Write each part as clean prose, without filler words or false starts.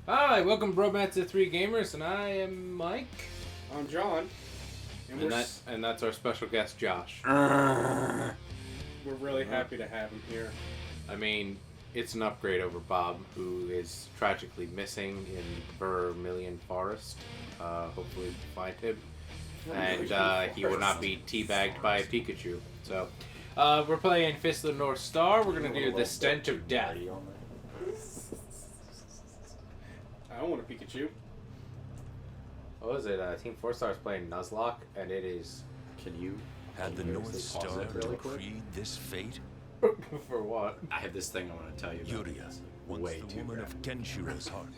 Hi, welcome to Bromance to 3 Gamers, and I am Mike. I'm John. And that's our special guest, Josh. We're really happy to have him here. I mean, it's an upgrade over Bob, who is tragically missing in Vermilion Forest. Hopefully we find him. And he will not be teabagged by a Pikachu. So, we're playing Fist of the North Star. We're going to do the Stench of Death. I don't want a Pikachu. What was it? Team 4 Star is playing Nuzlocke, and it is... Can you Had the North Star really quick? decreed this fate? For what? I have this thing I want to tell you about. Yuria, once Way the too woman bad. of Kenshiro's heart,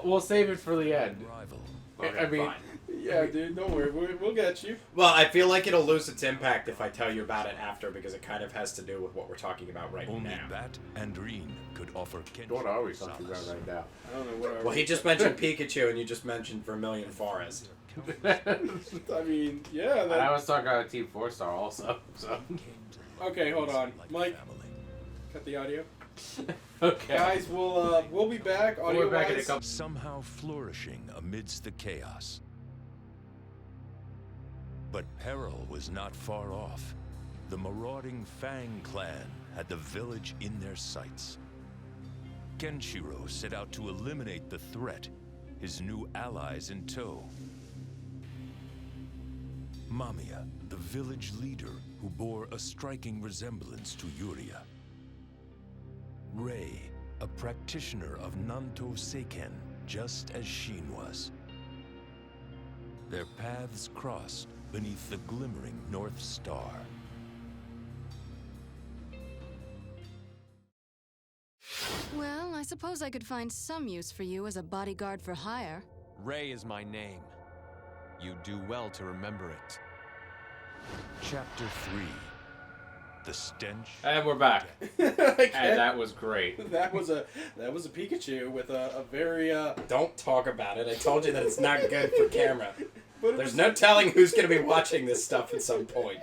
We'll save it for the end. rival. Okay, I mean... fine. Yeah, dude, don't worry. We'll get you. Well, I feel like it'll lose its impact if I tell you about it after, because it kind of has to do with what we're talking about right Only now. Bat and Reen could offer Kenshiro What are we talking about solace. right now? I don't know what Well, he just mentioned Pikachu, and you just mentioned Vermilion Forest. I mean, yeah. And I was talking about Team 4 Star also, so... Okay, hold on. Like Mike, family. cut the audio. Okay. Guys, we'll be back. We're back in a Audio-wise. couple... Somehow flourishing amidst the chaos. But peril was not far off. The marauding Fang clan had the village in their sights. Kenshiro set out to eliminate the threat, his new allies in tow. Mamiya, the village leader who bore a striking resemblance to Yuria. Rei, a practitioner of Nanto Seiken, just as Shin was. Their paths crossed beneath the glimmering North Star. Well, I suppose I could find some use for you as a bodyguard for hire. Ray is my name. You do well to remember it. Chapter 3. The Stench. And we're back. Okay. And that was great. That was a Pikachu with a very Don't talk about it. I told you that it's not good for camera. But it There's was- no telling who's going to be watching this stuff at some point.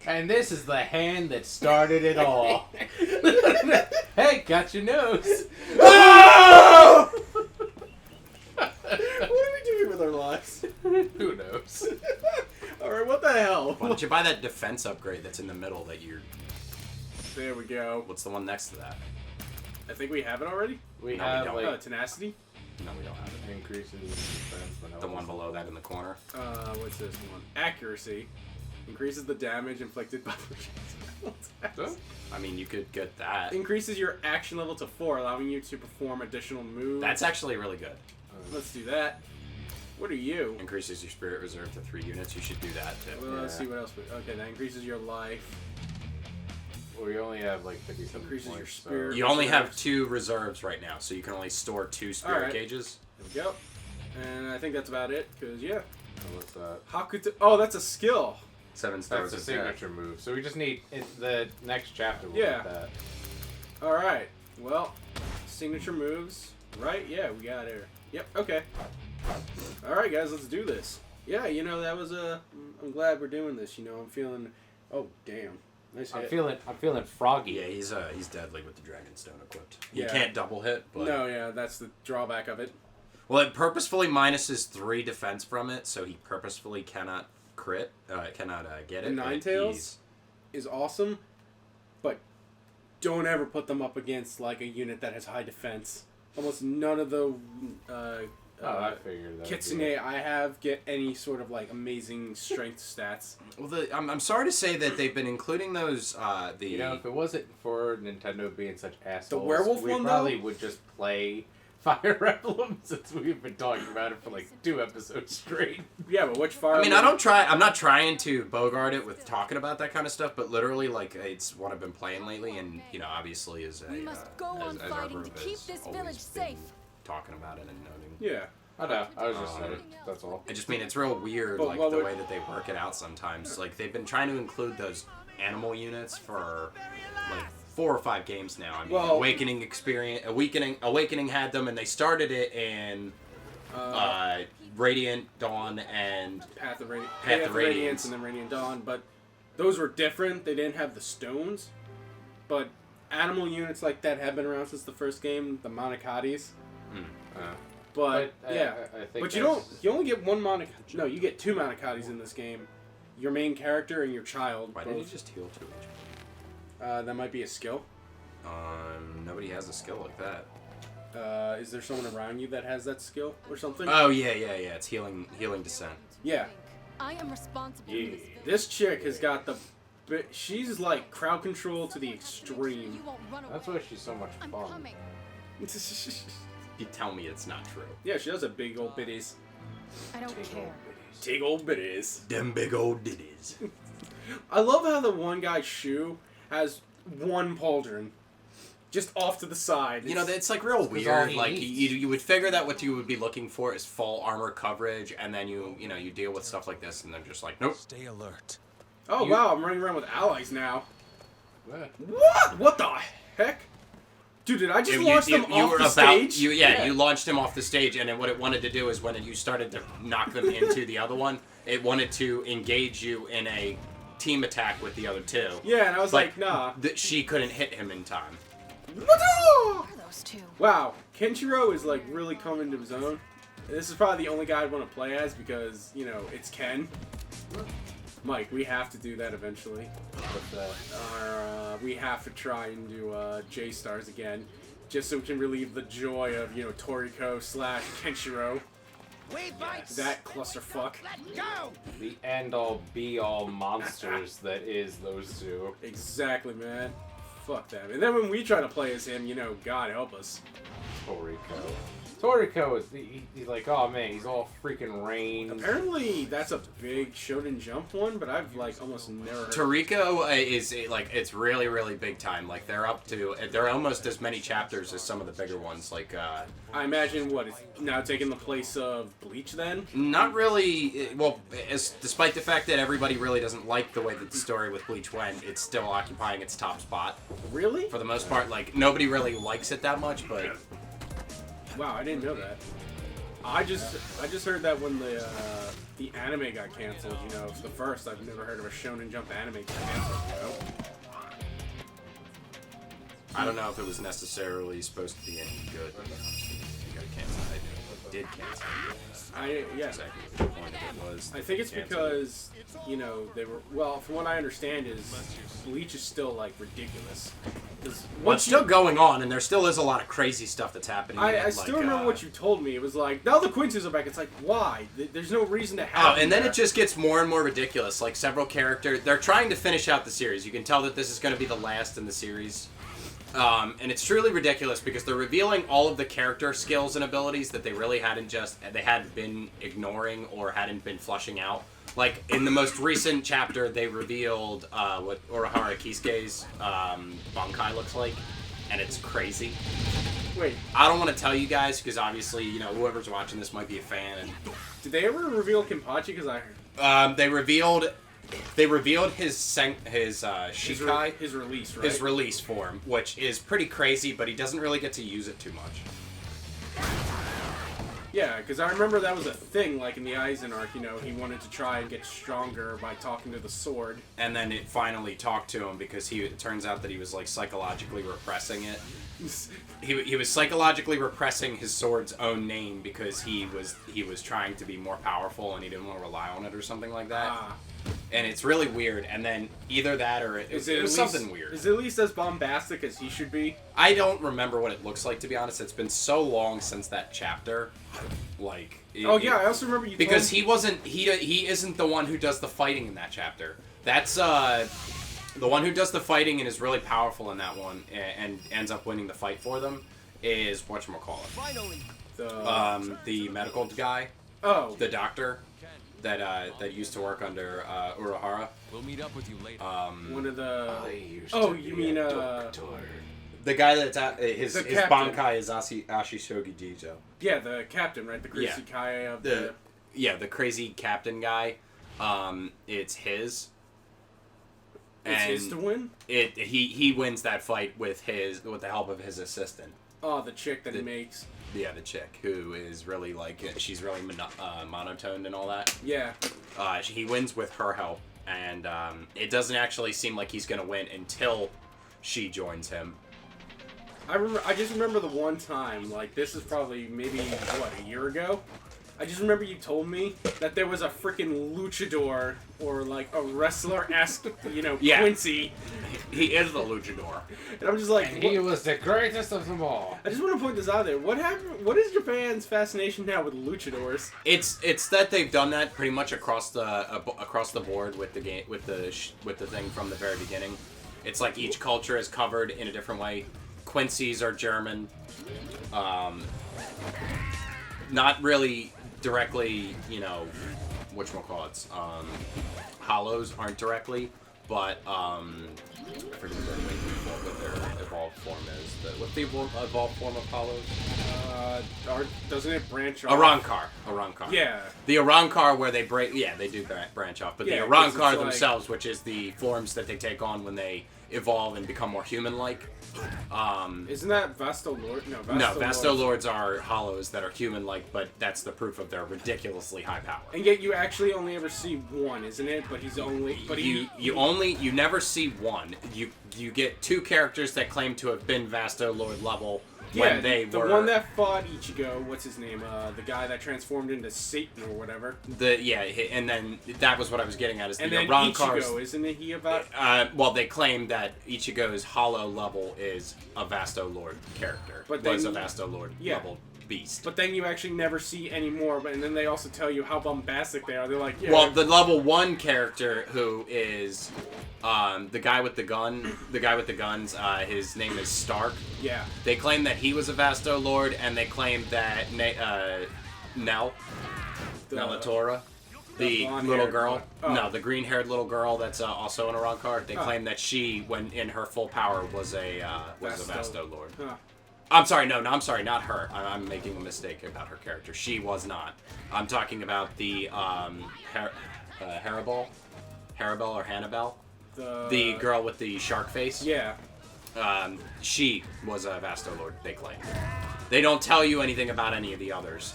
And this is the hand that started it all. Hey, got your nose. Oh! What are we doing with our lives? Who knows? All right, what the hell? Why don't you buy that defense upgrade that's in the middle that you're... There we go. What's the one next to that? I think we have it already. We No, we have, don't. like, Tenacity. No, we don't have it. increases in defense. But no, The one below that in the corner. What's this one? Accuracy. Increases the damage inflicted by projectiles. I mean, you could get that. Increases your action level to 4, allowing you to perform additional moves. That's actually really good. Let's do that. What are you? Increases your spirit reserve to 3 units. You should do that too. Well, let's Yeah. see what else. Okay, that increases your life. We only have, like, 57 Increases your points, so- spirit. You only have reserves. 2 reserves right now, so you can only store 2 spirit Alright. gauges. There we go. And I think that's about it, because, yeah. Oh, what's that? Hakuto. Oh, that's a skill. 7 stars That's a of death. signature move. So we just need... the next chapter will Yeah. get that. Alright. Well, signature moves. Right? Yeah, we got it. Yep, okay. Alright, guys, let's do this. Yeah, you know, that was I'm glad we're doing this. You know, I'm feeling... Oh, damn. Nice I'm hit. feeling froggy. Yeah, he's deadly with the Dragonstone equipped. You Yeah. can't double hit, but... No, yeah, that's the drawback of it. Well, it purposefully minuses 3 defense from it, so he purposefully cannot crit, cannot get it. The but Ninetales he's- is awesome, but don't ever put them up against, like, a unit that has high defense. Almost none of the I figured that. Kitsune I have get any sort of, like, amazing strength stats. Well, I'm sorry to say that they've been including those, You know, if it wasn't for Nintendo being such assholes, werewolf we one, probably though? would just play Fire Emblem since we've been talking about it for like 2 episodes straight. Yeah, but which fire... I mean, I'm not trying to bogart it with talking about that kind of stuff, but literally, like, it's what I've been playing lately, and, you know, obviously as a, We must go as, on as our fighting group to keep has this always village been safe. talking about it and noting. Yeah. I know. I was just saying. That's all. I just mean, it's real weird, But like, what the would- way that they work it out sometimes. Like, they've been trying to include those animal units for, like, 4 or 5 games now. I mean, Well- Awakening had them, and they started it in Radiant Dawn and Path of Radiance Radiance. and then Radiant Dawn, but those were different. They didn't have the stones, but animal units like that have been around since the first game, the Monocatis. But yeah, I think but you only get one No, you get 2 Monocatis in this game. Your main character and your child. Why didn't you just heal 2 HP? That might be a skill. Nobody has a skill like that. Is there someone around you that has that skill or something? Oh yeah. It's healing descent. Yeah. I am responsible for This chick has got the... She's like crowd control to the extreme. You won't run away. That's why she's so much I'm fun. coming. You tell me it's not true. Yeah, she does a big old bitties. I don't care. Big old bitties. Them big old ditties. I love how the one guy's shoe has one pauldron. Just off to the side. You know, it's like real all weird. he Like needs. you would figure that what you would be looking for is full armor coverage, and then you deal with stuff like this, and they're just like, nope. Stay alert. Oh wow, I'm running around with allies now. What? What? What the heck? Dude, did I just launch them off the stage? You launched him off the stage, and then what it wanted to do is when you started to knock them into the other one, it wanted to engage you in a team attack with the other 2. Yeah, and I was But like, nah. She couldn't hit him in time. What are those 2? Wow, Kenshiro is like really coming to his own. This is probably the only guy I'd want to play as because, you know, it's Ken. Mike, we have to do that eventually. What's that? We have to try and do J-Stars again. Just so we can relieve the joy of, you know, Toriko / Kenshiro. That clusterfuck. The end-all, be-all monsters that is those 2. Exactly, man. Fuck that. And then when we try to play as him, you know, God help us. Toriko. Toriko is he's like, oh man, he's all freaking rain. Apparently, that's a big Shonen Jump one, but I've like almost never heard. Toriko is like it's really really big time. Like they're almost as many chapters as some of the bigger ones. Like I imagine what it's now taking the place of Bleach then. not really. Well, despite the fact that everybody really doesn't like the way that the story with Bleach went, it's still occupying its top spot Really? for the most part. Like nobody really likes it that much, but Wow, I didn't know that. I just heard that when the anime got canceled. You know, it's the first I've never heard of a Shonen Jump anime get canceled. You know? I don't know if it was necessarily supposed to be any good. It got canceled. It did cancel. Yeah. Exactly what the point of it was. I think it's Canceled. because, you know, they were... Well, from what I understand is Bleach is still, like, ridiculous. Well, it's still going on, and there still is a lot of crazy stuff that's happening. I still remember what you told me. It was like, now the Quincy's are back. It's like, why? There's no reason to have Oh, and then there. it just gets more and more ridiculous. Like, several characters... They're trying to finish out the series. You can tell that this is going to be the last in the series. And it's truly ridiculous because they're revealing all of the character skills and abilities that they really hadn't been ignoring or hadn't been flushing out. Like, in the most recent chapter, they revealed what Urahara Kisuke's Bankai looks like, and it's crazy. Wait, I don't want to tell you guys because obviously, you know, whoever's watching this might be a fan. And did they ever reveal Kenpachi? Because I heard... they revealed his Shikai. His release, right? His release form, which is pretty crazy, but he doesn't really get to use it too much. Yeah, because I remember that was a thing, like in the Aizen arc, you know, he wanted to try and get stronger by talking to the sword. And then it finally talked to him because it turns out that he was like psychologically repressing it. He was psychologically repressing his sword's own name because he was trying to be more powerful and he didn't want to rely on it or something like that. And it's really weird. And then either that or it was something weird. Is it at least as bombastic as he should be? I don't remember what it looks like, to be honest. It's been so long since that chapter. Like, I also remember you because told he isn't the one who does the fighting in that chapter. That's the one who does the fighting and is really powerful in that one and ends up winning the fight for them is whatchamacallit. Finally. The medical guy, Oh. the doctor that used to work under Urahara. We'll meet up with you later. One of the... I used Oh, to you be mean, a doctor. The guy that's his The captain. bankai is Ashishogi Jijo. Yeah, the captain, right? The Yeah. Greasy Kai of the... The crazy captain guy. It's his. It's his to win? He wins that fight with the help of his assistant. Oh, the chick that he The- makes. Yeah, the chick who is really like she's really monotoned and all that. Yeah. He wins with her help, and it doesn't actually seem like he's gonna win until she joins him, I just remember the one time, like, this is probably maybe, what, a year ago? I just remember you told me that there was a freaking luchador, or like a wrestler-esque, Yeah. Quincy. He is the luchador. And I'm just like, And he was the greatest of them all. I just want to point this out there. What happened? What is Japan's fascination now with luchadors? It's that they've done that pretty much across the board with the game with the thing from the very beginning. It's like each culture is covered in a different way. Quincy's are German. Not really directly, whatchamacallits. Hollows aren't directly, but I forget what their evolved form is. What's the evolved form of Hollows? Doesn't it branch off? Arankar. Yeah. The Arankar where they break, they do branch off, but Yeah, the 'cause Arankar it's themselves, which is the forms that they take on when they evolve and become more human-like. Isn't that Vasto Lord? No, Vasto Lords are hollows that are human-like, but that's the proof of their ridiculously high power. And yet you actually only ever see one, isn't it? But he's only. But you never see one. You get two characters that claim to have been Vasto Lord level when they the were one that fought Ichigo. What's his name? The guy that transformed into Satan or whatever. And then that was what I was getting at is And the then Arankars. Ichigo, isn't he about? Well, they claim that Ichigo's hollow level is a Vasto Lord character. But was a then- Vasto Lord level beast. But then you actually never see any more. And then they also tell you how bombastic they are. They're like, yeah. Well, the level 1 character who is the guy with the gun, the guy with the guns, his name is Stark. Yeah. They claim that he was a Vasto Lord, and they claim that Nelatora, the little blonde-haired girl, one. Oh. no, the green-haired little girl that's also in a Arankar, they Oh. claim that she, when in her full power, was a Vasto. Vasto Lord. Huh. I'm sorry, I'm sorry, not her. I'm making a mistake about her character. She was not. I'm talking about the Haribel or Hannibal, the girl with the shark face. Yeah. She was a Vasto Lord, they claim. They don't tell you anything about any of the others,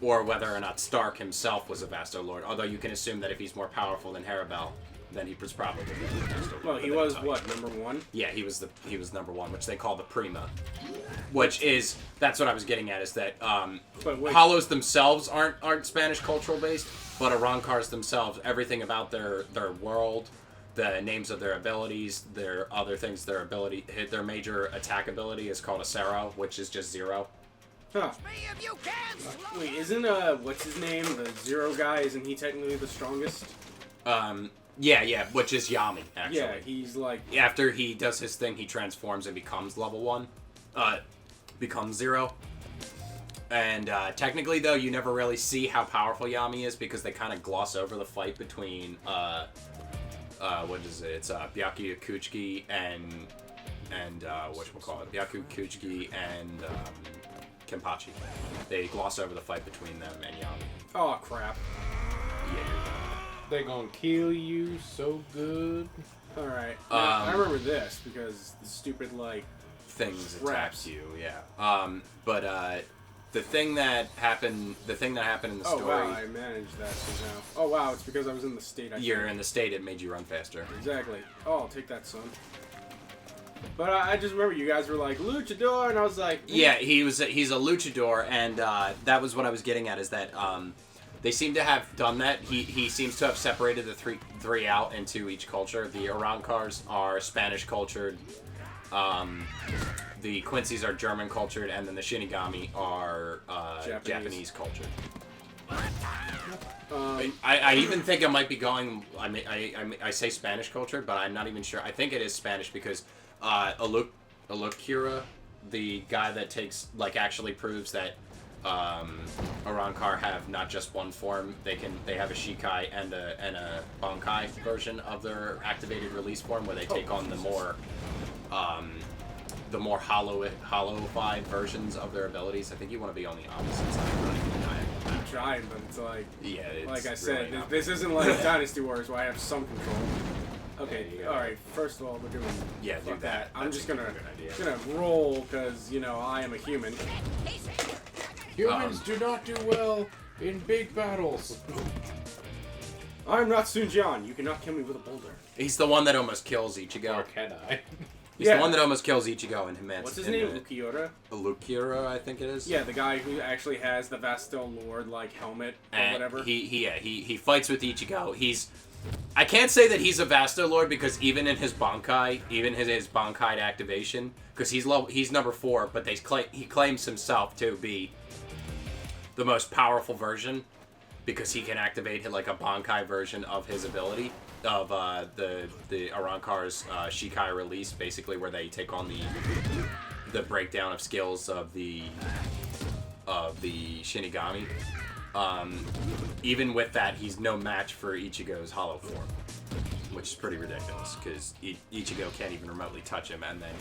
or whether or not Stark himself was a Vasto Lord, although you can assume that if he's more powerful than Haribel, then he was probably a Vasto Lord. Well, he was what, number 1? Yeah, he was number 1, which they call the Prima. That's what I was getting at, is that But wait. Hollows themselves aren't Spanish cultural based, but Arankars themselves, everything about their world, the names of their abilities, their other things, their major attack ability is called a Acero, which is just 0. Huh. Wait, isn't what's his name? The Zero guy, isn't he technically the strongest? Yeah, which is Yami, actually. Yeah, he's like. After he does his thing, he transforms and becomes level 1. Becomes 0. And technically, though, you never really see how powerful Yami is because they kind of gloss over the fight between, what is it? It's Byakuya Kuchiki and whatchamacallit? Byakuya Kuchiki and Kenpachi. They gloss over the fight between them and Yami. Oh, crap. Yeah. They gonna kill you so good. Alright. I remember this because the stupid, like. Things Raps. attacks you, yeah. But the thing that happened in the Oh, story. wow, I managed that somehow. Oh, wow, it's because I was in the state. You're in the state, it made you run faster. Exactly. Oh, I'll take that, son. But I just remember you guys were like, Luchador, and I was like... Yeah, he's a luchador, and that was what I was getting at, is that they seem to have done that. He seems to have separated the three out into each culture. The Arankars are Spanish cultured, the Quincy's are German cultured, and then the Shinigami are Japanese cultured. I even think it might be going. I say Spanish culture, but I'm not even sure. I think it is Spanish because Alukira, the guy that actually proves that Arankar have not just one form. They have a Shikai and a Bankai version of their activated release form, where they take on the more hollowified versions of their abilities. I think you want to be on the opposite side. I'm trying, but it's like... Yeah, it's like I said, really this isn't like Dynasty Wars where I have some control. Okay, alright, first of all, we're doing... Yeah, do fuck that. I'm That's just a gonna good idea. roll, because, I am a human. Humans do not do well in big battles. I'm not Sun Jian. You cannot kill me with a boulder. He's the one that almost kills Ichigo. Or can I? He's the one that almost kills Ichigo in Himetsu. What's his name? Ukiura? Lukiura, I think it is. Yeah, the guy who actually has the Vastil Lord like helmet or And whatever. He fights with Ichigo. I can't say that he's a Vasto Lord because even in his Bankai, even his Bankai activation, because he's number 4, but he claims himself to be the most powerful version because he can activate like a Bankai version of his ability of the Arrancar's Shikai release, basically where they take on the breakdown of skills of the Shinigami. Even with that, he's no match for Ichigo's hollow form, which is pretty ridiculous because Ichigo can't even remotely touch him, and then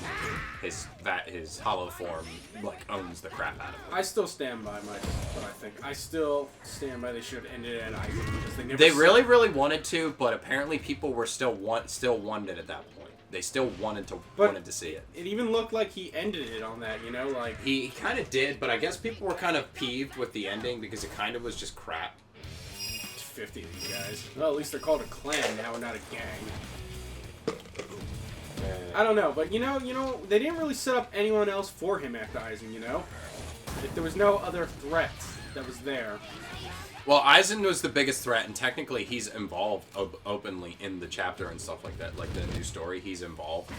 his hollow form like owns the crap out of him. I still stand by what I think. I still stand by they should have ended it at Aizen because they never. They really wanted to, but apparently people were still wanted at that point. They still wanted to see it. It even looked like he ended it on that, you know, like He kind of did, but I guess people were kind of peeved with the ending because it kind of was just crap. 50 of these guys. Well, at least they're called a clan now, and not a gang. I don't know, but you know, they didn't really set up anyone else for him after Aizen, you know? If there was no other threat that was there. Well, Aizen was the biggest threat, and technically he's involved openly in the chapter and stuff like that. Like the new story, he's involved,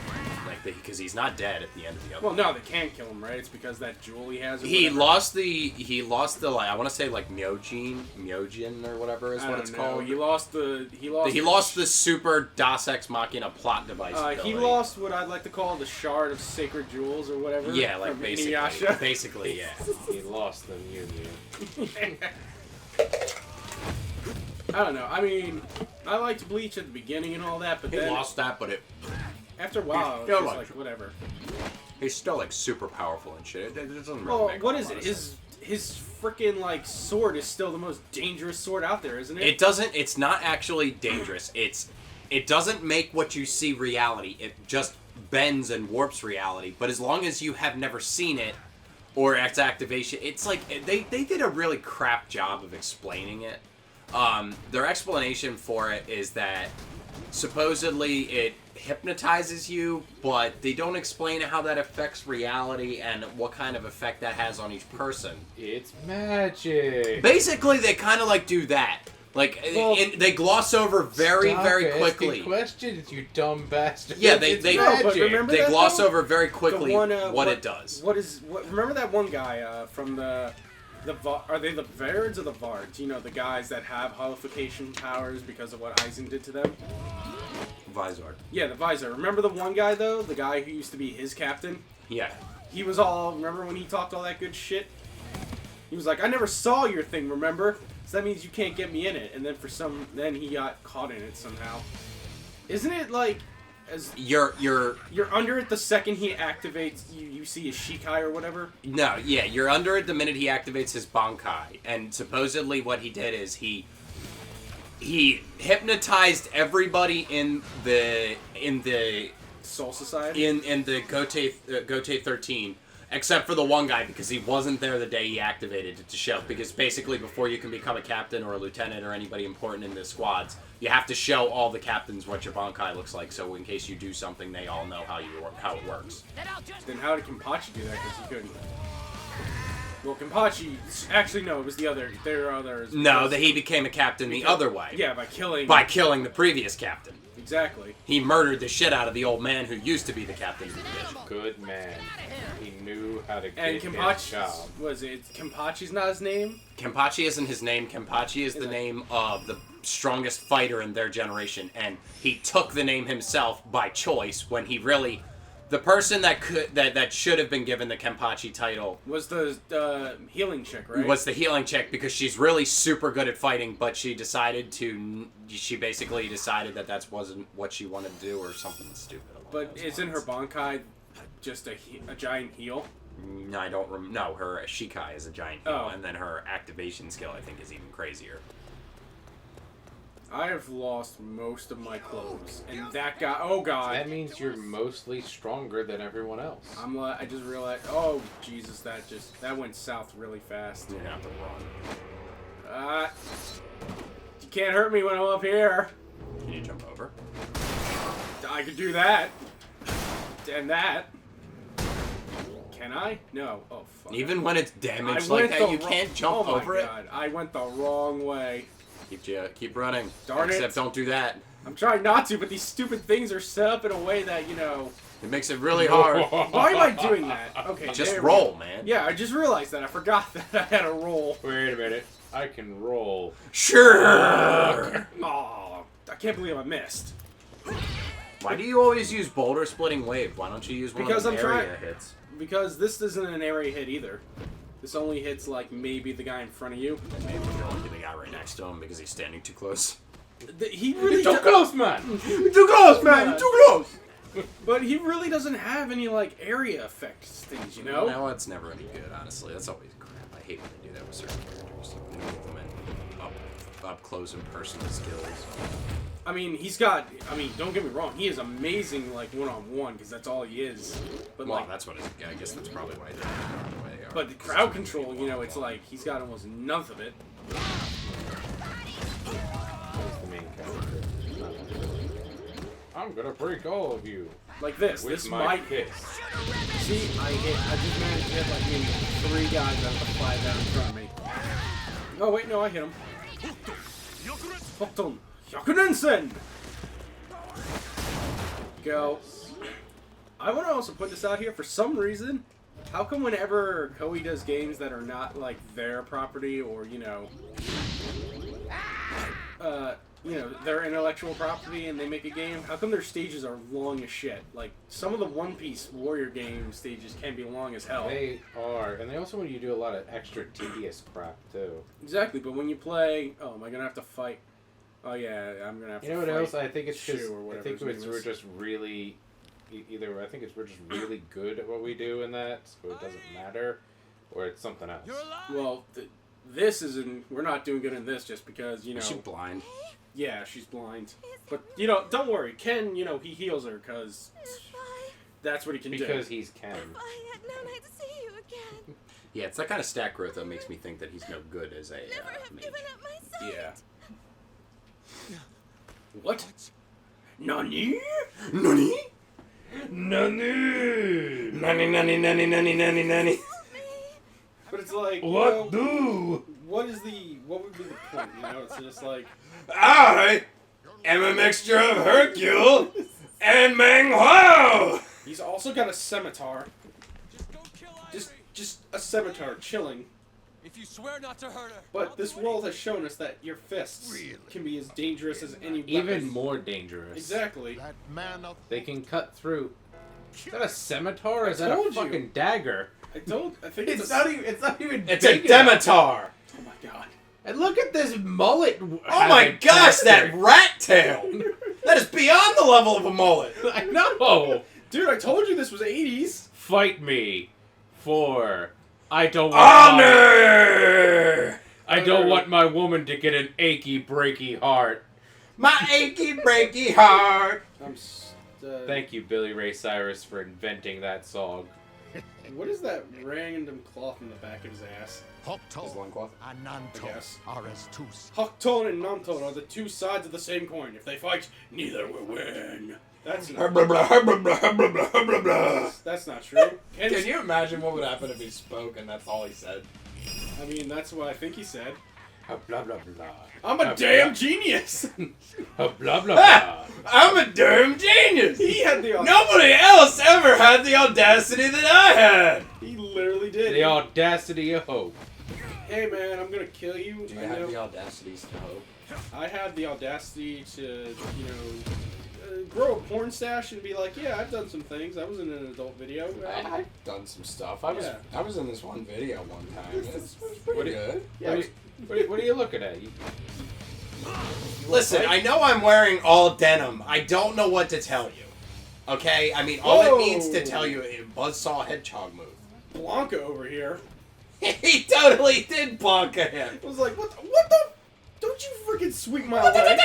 because he's not dead at the end of the other. Well, no, they can't kill him, right? It's because that jewel he has. Or He whatever. lost the like I want to say like Myojin or whatever is what it's called. He lost the super Deus Ex Machina plot device. He lost what I'd like to call the shard of sacred jewels or whatever. Yeah, like from basically, Inuyasha. basically, yeah. He lost them, you. I don't know. I mean, I liked Bleach at the beginning and all that, but He then lost that, but after a while, it Yeah, was like- like whatever. he's still like super powerful and shit. It doesn't really Well, make a what whole is lot it? of sense. His freaking like sword is still the most dangerous sword out there, isn't it? It doesn't. It's not actually dangerous. It doesn't make what you see reality. It just bends and warps reality. But as long as you have never seen it or its activation, it's like they did a really crap job of explaining it. Their explanation for it is that supposedly it hypnotizes you, but they don't explain how that affects reality and what kind of effect that has on each person. It's magic. Basically, they kind of like do that. Like, Well, they gloss over very Stop quickly. asking questions, you dumb bastard. Yeah, It's they No, but magic. remember They that, gloss though? over very quickly The one, what it does. Remember that one guy from the are they the Vards or the Vards? You know, the guys that have holification powers because of what Aizen did to them? Vizard. Yeah, the Visor. Remember the one guy, though? The guy who used to be his captain? Yeah. He was all... Remember when he talked all that good shit? He was like, I never saw your thing, remember? So that means you can't get me in it. And then then he got caught in it somehow. Isn't it like... as You're You're under it the second he activates, you see his Shikai or whatever? No, yeah, you're under it the minute he activates his Bankai. And supposedly what he did is he hypnotized everybody in the Soul Society? in the Gote 13, except for the one guy because he wasn't there the day he activated it to show. Because basically, before you can become a captain or a lieutenant or anybody important in the squads, you have to show all the captains what your Bankai looks like. So in case you do something, they all know how it works. Then how did Kenpachi do that? Because he couldn't. Well, Kenpachi... Actually, no, it was the other... There are others. No, that he became a captain the other way. Yeah, by killing... the previous captain. Exactly. He murdered the shit out of the old man who used to be the captain of the division. Good man. He knew how to And get his Kenpachi... job. Was it... Kenpachi's not his name? Kenpachi isn't his name. Kenpachi is the name of the strongest fighter in their generation, and he took the name himself by choice when he really... The person that should have been given the Kenpachi title Was the healing chick, right? was the healing chick because she's really super good at fighting, but she basically decided that wasn't what she wanted to do or something stupid. But isn't her Bankai just a giant heal? No, I don't no, her Shikai is a giant heal, Oh. and then her activation skill I think is even crazier. I have lost most of my clothes, and that guy. Oh God! That means you're mostly stronger than everyone else. I just realized. Oh Jesus! That went south really fast. You're gonna have to run. You can't hurt me when I'm up here. Can you jump over? I could do that. And that. Can I? No. Oh, fuck. Even when it's I damaged went like that, the you wro- can't jump oh over my it. God. I went the wrong way. Keep running. Darn it. Except don't do that. I'm trying not to, but these stupid things are set up in a way that, you know... It makes it really hard. Why am I doing that? Okay, Just there we roll, go. man. Yeah, I just realized that. I forgot that I had a roll. Wait a minute. I can roll. Sure. Oh, I can't believe I missed. Why do you always use boulder splitting wave? Why don't you use one Because of I'm the trying- area hits? Because this isn't an area hit either. This only hits, like, maybe the guy in front of you. Maybe you're only the guy right next to him because he's standing too close. He really Too close, man. You're too close, man. You're too close. But he really doesn't have any, like, area effects things, you know? No, it's never any good, honestly. That's always crap. I hate when they do that with certain characters. They give them up close and personal skills. I mean, don't get me wrong, he is amazing, like, one-on-one, because that's all he is. But, Well, like, that's what I guess that's probably why I did it the way they are. but the crowd control, you know, it's like, he's got almost none of it. Who's the main character? I'm gonna break all of you Like this. with This my might... fist. See, I just managed to hit, like, maybe 3 guys out of the 5 down in front of me. Oh, wait, no, I hit him. Hoton. Hyakunensen! Go. I want to also put this out here. For some reason, how come whenever Koei does games that are not, like, their property or, you know, their intellectual property and they make a game, how come their stages are long as shit? Like, some of the One Piece Warrior game stages can be long as hell. They are, and they also want you to do a lot of extra tedious crap too. Exactly, but when you play... Oh, am I going to have to fight? Oh, yeah, I'm going to have to You know fight. what else? I think it's Shu just. or I whatever think his name we're is. just really. Either I think we're just really good at what we do in that, so it doesn't matter, or it's something else. Well, this isn't... We're not doing good in this just because, you know... Is she blind? Yeah, she's blind. But, you know, don't worry. Ken, you know, he heals her because that's what he can do. Because he's Ken. I had no night to see you again. Yeah, it's that kind of stat growth that makes me think that he's no good as a Never have mage. given up my sight. Yeah. What? Nani? Nani? Nani? Nani. But it's like, you What know, do? what would be the point, you know? It's just like... I am a mixture of Hercule and Mang Hao. He's also got a scimitar. Just a scimitar chilling. If you swear not to hurt her. But this world has shown us that your fists can be as dangerous as any weapon. Even more dangerous. Exactly. That man of They can cut through. Is that a scimitar or is I that a told you. fucking dagger? I think It's not even. It's not even. It's big a enough. Demetar. Oh my god. And look at this mullet. Oh my gosh, that rat tail! That is beyond the level of a mullet. I know. Dude, I told you this was 80s. Fight me, for I don't want my, Honor! I don't want my woman to get an achy breaky heart. My achy breaky heart. Thank you, Billy Ray Cyrus, for inventing that song. What is that random cloth in the back of his ass? His Hokto loincloth. and I Nanto guess. are as two s- Hakton and Nanton are the two sides of the same coin. If they fight, neither will win. That's not, that's not true. Can you imagine what would happen if he spoke and that's all he said? I mean, that's what I think he said. Blah blah blah. I'm a damn genius! Blah blah blah. I'm a damn genius! He had the Nobody else ever had the audacity that I had! He literally did. The audacity of hope. Hey man, I'm gonna kill you. Do you I have know- the audacities to hope? I have the audacity to, you know, grow a porn stash and be like, yeah, I've done some things. I was in an adult video. I've done some stuff. Yeah. I was in this one video one time. It's What pretty do you- good. Yeah, What are you looking at? Listen, I know I'm wearing all denim. I don't know what to tell you. Okay? I mean, all it means to tell you is Buzzsaw Hedgehog move. Blanca over here. He totally did Blanca him. I was like, what the? Don't you freaking sweep my leg.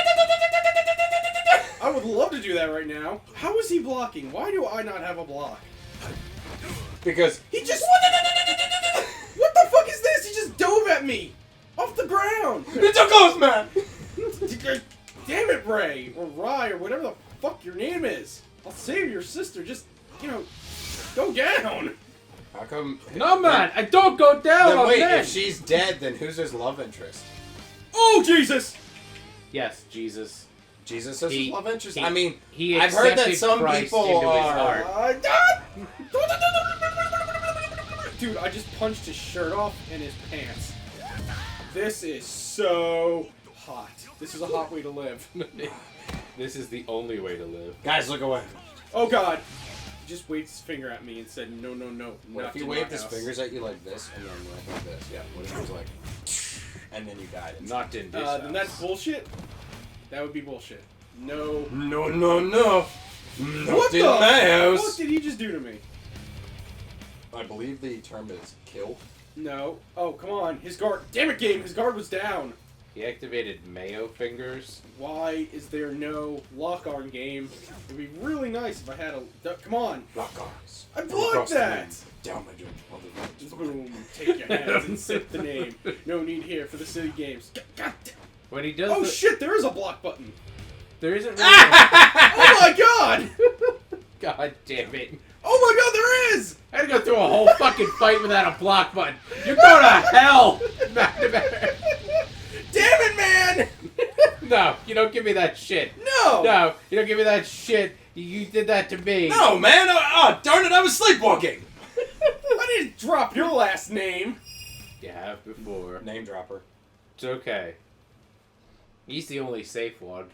I would love to do that right now. How is he blocking? Why do I not have a block? Because He just... What the fuck is this? He just dove at me! Off the ground! it's a ghost man. Damn it, Ray! Or Rye, or whatever the fuck your name is. I'll save your sister. Just you know, go down. How come? No, man, I don't go down Then on wait, men. if she's dead, then who's his love interest? Oh, Jesus. Yes, Jesus. Jesus is He- his love interest? he- I mean, He I've heard that accepted some Christ people into his are... heart. Dude, I just punched his shirt off and his pants. This is so hot. This is a hot way to live. This is the only way to live. Guys, look away. Oh, God. He just waved his finger at me and said, no, no, no. What not if he in waved my his house." fingers at you like this, and then like this? Yeah, what if he was like... And then you died. Not in this Then house. that's bullshit. That would be bullshit. No. No, no, no. What Not in the my fuck house. did he just do to me? I believe the term is kill. No. Oh, come on. His guard. Damn it, game. His guard was down. He activated Mayo fingers. Why is there no lock on game? It'd be really nice if I had a. Come on. Lock arms. I blocked that. Down my judge. Boom. Take your hands and sip the name. No need here for the city games. God damn. When he does Oh the, shit! There is a block button. there isn't really Oh my god! God damn it. Oh my god! There is. I had to go through a whole fucking fight without a block button. You're going to hell! McNamara. Damn it, man! No, you don't give me that shit. No. No, you don't give me that shit. You did that to me. No, man! Oh, darn it, I was sleepwalking! I didn't drop your last name. You have before. Name dropper. It's okay. He's the only safe one.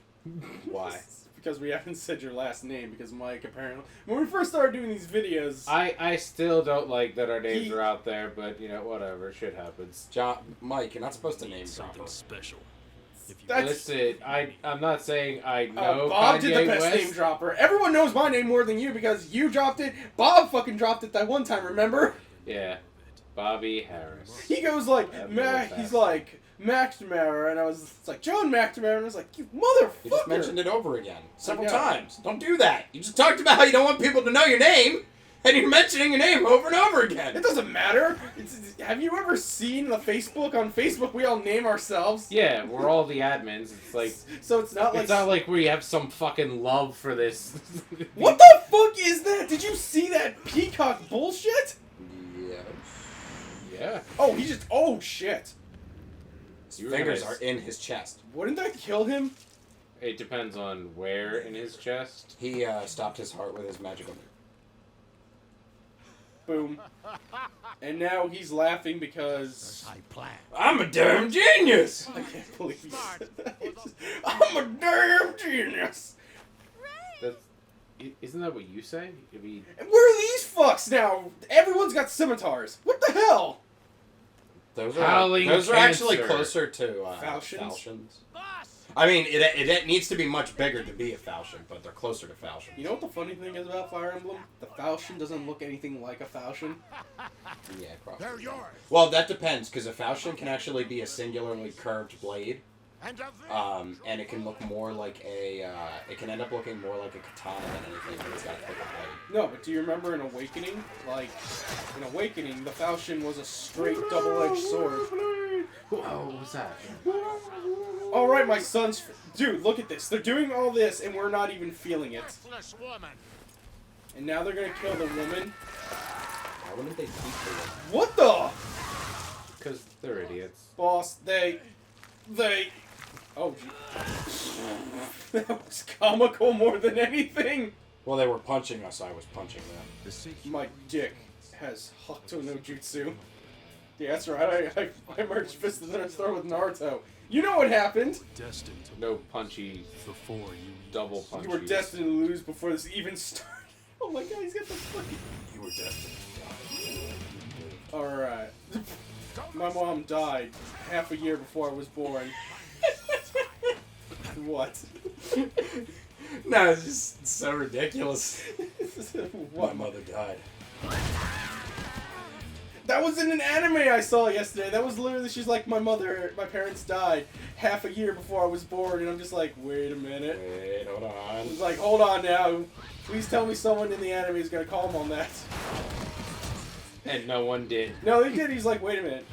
Why? Because we haven't said your last name. Because Mike apparently, when we first started doing these videos, I still don't like that our names He- are out there, but you know, whatever. Shit happens. John, Mike, you're not supposed to name Something dropper. special. If you that's Listen, I'm not saying I know Bob Kanye did the best West. name dropper. Everyone knows my name more than you because you dropped it. Bob fucking dropped it that one time. Remember? Yeah, Bobby Harris. He goes like, That Mac. little He's bastard. like McNamara, and I was it's like John McNamara, and I was like, you motherfucker. You just mentioned it over again. Several know. times. Don't do that. You just talked about how you don't want people to know your name, and you're mentioning your name over and over It again. doesn't matter. Have you ever seen the Facebook? On Facebook, we all name ourselves. Yeah, we're all the admins. It's like So it's not like. it's not like we have some fucking love for this. What the fuck is that? Did you see that peacock bullshit? Yeah. Yeah. Oh, he just. Oh shit! His You were fingers gonna are in his chest. Wouldn't that kill him? It depends on where in his chest. He stopped his heart with his magical. Boom. And now he's laughing because I plan. I'm a damn genius! I can't believe he said that. I'm a damn genius. That's isn't that what you say? I mean, And where are these fucks now? Everyone's got scimitars. What the hell? Those Howling are actually cancer. closer to Falchions? falchions. I mean, it needs to be much bigger to be a falchion, but they're closer to falchions. You know what the funny thing is about Fire Emblem? The falchion doesn't look anything like a falchion. Yeah, probably. They're yours. Well, that depends, because a falchion can actually be a singularly curved blade, and it can look more like a, it can end up looking more like a katana than anything, but it's got a thicker blade. No, but do you remember in Awakening? Like, in Awakening, the falchion was a straight double-edged sword. oh, what was that? Alright, my son's... Dude, look at this. They're doing all this, and we're not even feeling it. Woman. And now they're gonna kill the woman. Why wouldn't they keep the What the? Because they're idiots. Boss, they... Oh, gee. That was comical more than anything. Well, they were punching us, I was punching them. The secret. My dick has Hakuto no Jutsu. Yeah, that's right. I merged Fist in the Star with Naruto. You know what happened. Destined to No punchy before you. double punches. You were destined to lose before this even started. Oh my god, he's got the fucking... You were destined to die. Alright. My mom died half a year before I was born. What? No, it's just so ridiculous. What? My mother died. That was in an anime I saw yesterday. That was literally, she's like, my parents died half a year before I was born, and I'm just like, wait a minute. Wait, hold I on. was like, hold on now. Please tell me someone in the anime is gonna call him on that. And no one did. No, they did. He's like, wait a minute.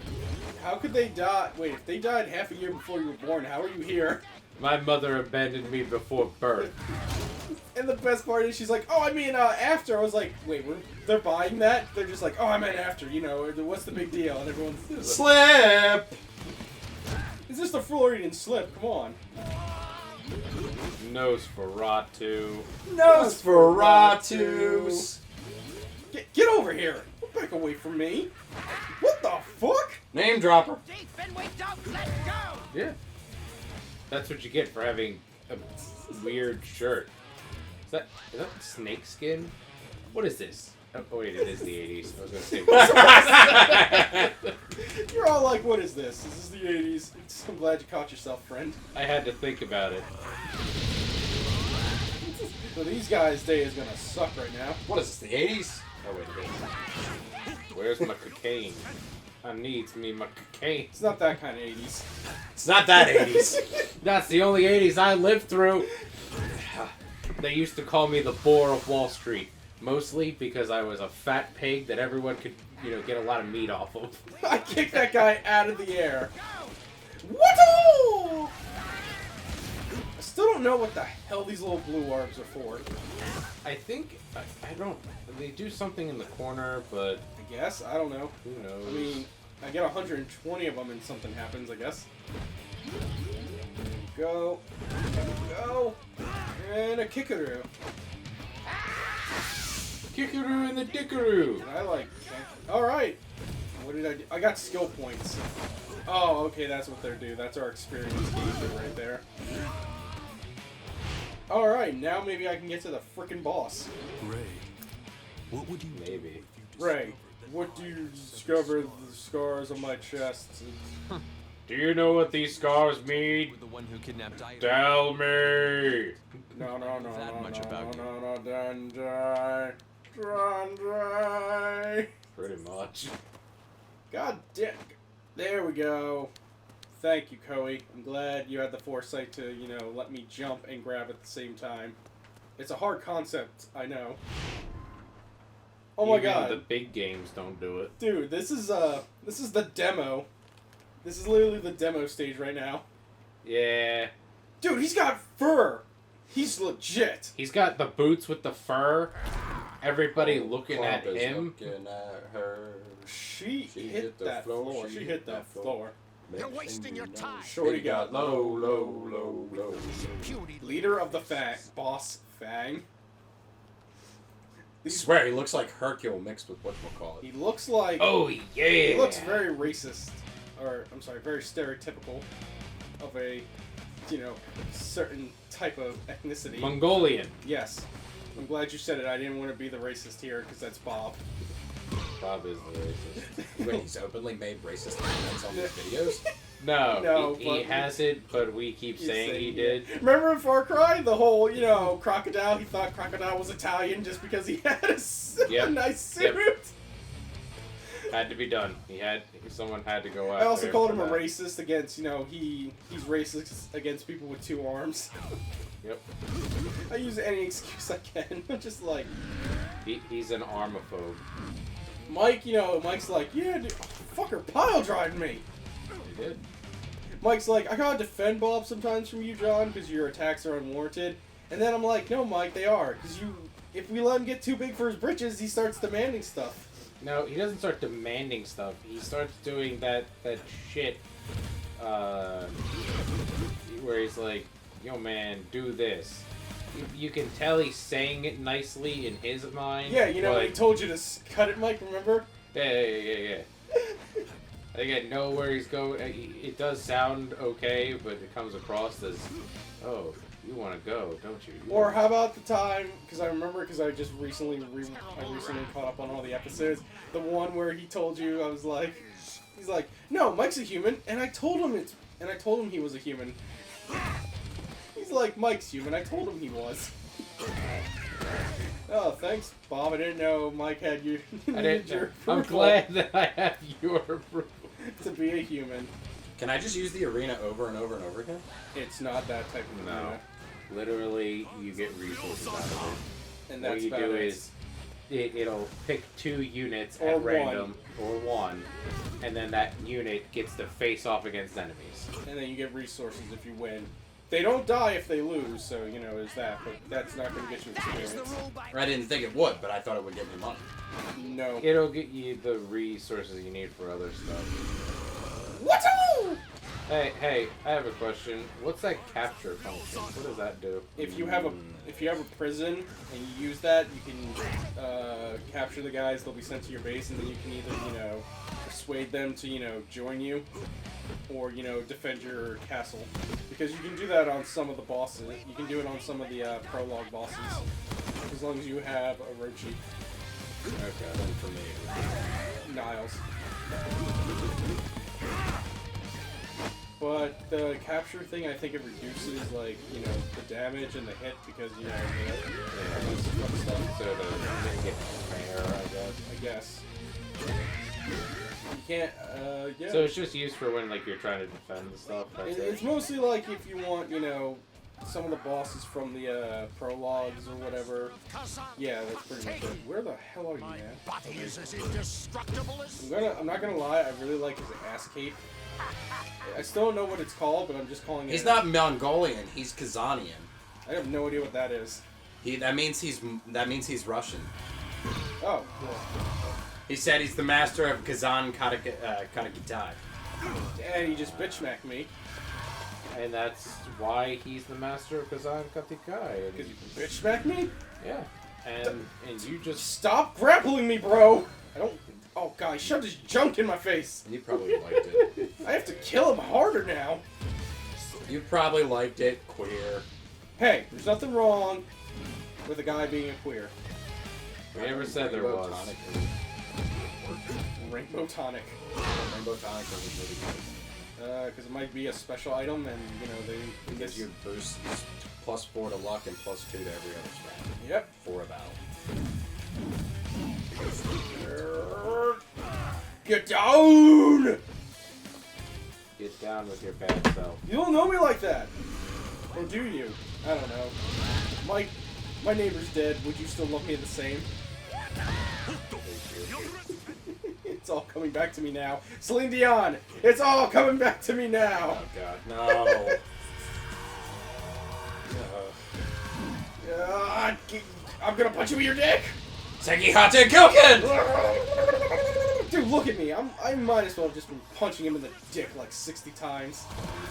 How could they die? Wait, if they died half a year before you were born, how are you here? My mother abandoned me before birth. And the best part is she's like, oh, I mean, after. I was like, wait, they're buying that? They're just like, oh, I meant after, you know, what's the big deal? And everyone's Slip! Is this the Floridian slip? Come on. Nosferatu. Nosferatus! Get over here. Get back away from me. What the fuck? Name dropper. Yeah. That's what you get for having a weird shirt. Is that snake skin? What is this? Oh wait, it is the 80s. I was gonna say. You're all like, what is this? This is the 80s. I'm glad you caught yourself, friend. I had to think about it. So these guys' day is gonna suck right now. What is this, the 80s? Oh wait, it is. Where's my cocaine? I needs me my cocaine. It's not that kind of 80s. It's not that 80s. That's the only 80s I lived through. They used to call me the boar of Wall Street. Mostly because I was a fat pig that everyone could, you know, get a lot of meat off of. I kicked that guy out of the air. What? I still don't know what the hell these little blue orbs are for. I think, I don't, they do something in the corner, but I guess. I don't know. who knows? I mean, I get 120 of them and something happens, I guess. Go. Go. And a kickaroo. Kickaroo and the dickaroo! And I like... Alright. What did I do? I got skill points. Oh, okay, that's what they're due. That's our experience gauge right there. Alright, now maybe I can get to the frickin' boss. Ray, what would you Maybe. Ray, what do you discover the scars on my chest? Do you know what these scars mean? With the one who kidnapped Iris. Tell me! No, That much about you. Dundai. Dundai. Pretty much. God damn. There we go. Thank you, Koei. I'm glad you had the foresight to, you know, let me jump and grab at the same time. It's a hard concept, I know. Oh my Even god. the big games don't do it. Dude, this is the demo. This is literally the demo stage right now. Yeah. Dude, he's got fur. He's legit. He's got the boots with the fur. Everybody looking at Clump is him. Looking at her. She She hit the that floor. She She hit hit the that floor. floor. You're wasting your time. Shorty got low. Leader of the Fang. Boss Fang. I swear, he looks like Hercule mixed with whatchamacallit. He looks like... Oh, yeah. He looks very racist. Or, I'm sorry, very stereotypical of a, you know, certain type of ethnicity. Mongolian. Yes. I'm glad you said it. I didn't want to be the racist here, because that's Bob. Bob is the racist. When he's openly made racist comments on these videos. No, he but- hasn't, but we keep saying he did. Remember in Far Cry, the whole, you know, crocodile, he thought crocodile was Italian just because he had a Yep. nice suit? Yep. Had to be done. Someone had to go out. I also called him a racist against, you know, he's racist against people with 2 arms. Yep. I use any excuse I can. I'm just like, He's an armophobe. Mike, you know, Mike's like, yeah, dude, fucker pile driving me. He did. Mike's like, I gotta defend Bob sometimes from you, John, because your attacks are unwarranted. And then I'm like, no, Mike, they are, because if we let him get too big for his britches, he starts demanding stuff. No, he doesn't start demanding stuff. He starts doing that shit, where he's like, yo man, do this. You can tell he's saying it nicely in his mind. Yeah, you know, but he told you to cut it, Mike, remember? Yeah. I think I know where he's going. It does sound okay, but it comes across as, oh, you want to go, don't you? Or how about the time, because I remember, because I just recently caught up on all the episodes, the one where he told you, I was like, he's like, no, Mike's a human, and I told him he was a human. He's like, Mike's human, I told him he was. Oh, thanks, Bob, I didn't know Mike had you. I didn't. your I'm approval glad that I have your approval. to be a human. Can I just use the arena over and over and over again? It's not that type of No. arena. Literally, you get resources out of it. And What that's you about do it. is it'll pick 2 units Or at one. random, or 1, and then that unit gets to face off against enemies. And then you get resources if you win. They don't die if they lose, so, you know, there's that, but that's not going to get you experience. I didn't think it would, but I thought it would get me money. No. It'll get you the resources you need for other stuff. What? Hey, I have a question. What's that capture function? What does that do? If you have a prison and you use that, you can capture the guys. They'll be sent to your base, and then you can either, you know, persuade them to, you know, join you, or, you know, defend your castle. Because you can do that on some of the bosses. You can do it on some of the prologue bosses, as long as you have Orochi. Okay, then for me. Niles. But the capture thing, I think it reduces, like, you know, the damage and the hit because, you know, the stuff. So to make it fair, I guess. You can't, yeah. So it's just used for when, like, you're trying to defend the stuff. That's It's mostly like if you want, you know, some of the bosses from the prologues or whatever. Yeah, that's pretty much it. Where the hell are you, man? Body is as indestructible as... I'm not gonna lie, I really like his ass cape. I still don't know what it's called, but I'm just calling it. He's not Mongolian. He's Kazanian. I have no idea what that is. That means he's Russian. Oh, cool. He said he's the master of Kazan Katagitai. And he just bitch smacked me. And that's why he's the master of Kazan Katikai. Because you bitch smacked me? Yeah. And you just... Stop grappling me, bro! I don't... Oh, God, he shoved his junk in my face. You probably liked it. I have to kill him harder now. You probably liked it, queer. Hey, there's nothing wrong with a guy being a queer. We never said there was. Rainbow tonic. Rainbow tonic was really good. Because it might be a special item, and, you know, they It gives you boosts +4 to luck and +2 to every other strat. Yep. For a battle. Get down! Get down with your bad self. You don't know me like that. Or do you? I don't know. My neighbor's dead. Would you still love me the same? It's all coming back to me now. Celine Dion! It's all coming back to me now! Oh god, no. I'm gonna punch you with your dick! Seki Hata Koken! Dude, look at me. I might as well have just been punching him in the dick like 60 times.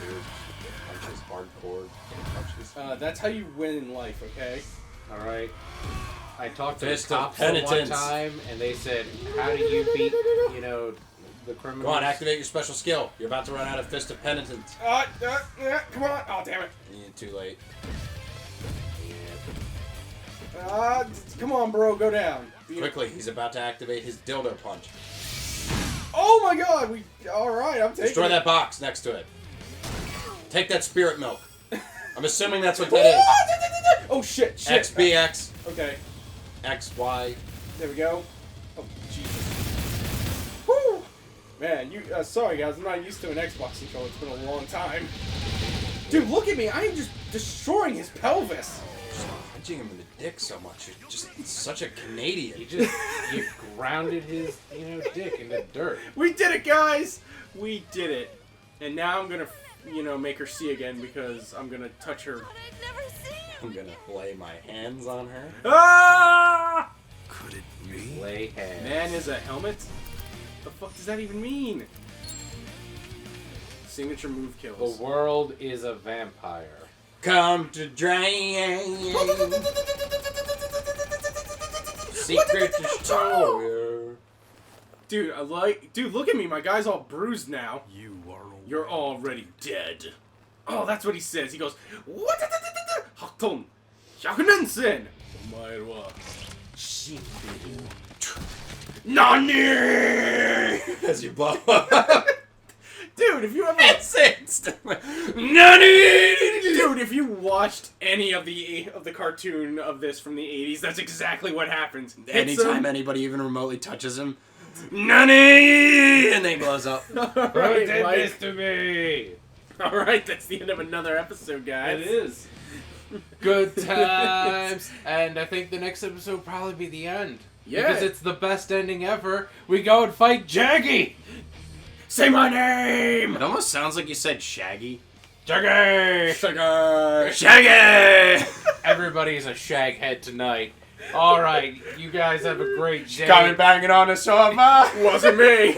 Dude, punches hardcore. Punches. That's how you win in life, okay? Alright. I talked to Fist the of cops one penitence. time, and they said, how do you beat, you know, the criminals? Go on, activate your special skill. You're about to run out of Fist of Penitence. Come on. Oh, damn it. Too late. Come on, bro. Go down. Quickly, he's about to activate his dildo punch. Oh my god. Alright, I'm taking Destroy it. that box next to it. Take that spirit milk. I'm assuming that's what that is. Oh, shit. XBX, Okay. XY. There we go. Oh, Jesus. Whew. Man, sorry guys, I'm not used to an Xbox controller. It's been a long time. Dude, look at me. I am just destroying his pelvis. Punching him in the dick so much. You're just such a Canadian. You grounded his, you know, dick in the dirt. We did it, guys. We did it. And now I'm gonna, you know, make her see again because I'm gonna touch her. I'd never see him. I'm gonna lay my hands on her. Ah! Could it be? Lay hands. Man is a helmet? The fuck does that even mean? Signature move kills. The world is a vampire. Come to drain. Secret destroyer. Dude, look at me. My guy's all bruised now. You are You're already dead. Oh, that's what he says. He goes, what? Hakton, Shakunensen. Omae wa shinderu. Nani? As you blow up. Dude, if you ever Nani? Dude, if you watched any of the cartoon of this from the 80s, that's exactly what happens. Hits Anytime him. anybody even remotely touches him, Nani! And then he blows up. Alright, Did Mike. this to me. Alright, that's the end of another episode, guys. It is. Good times. And I think the next episode will probably be the end. Yeah. Because it's the best ending ever. We go and fight Jaggy. Say my name! It almost sounds like you said Shaggy. Shaggy! Shaggy! Everybody's a shaghead tonight. All right, you guys have a great day. Coming banging on the sofa. Wasn't me!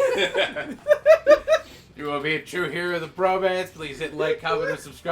You want to be a true hero of the bromance? Please hit like, comment, and subscribe.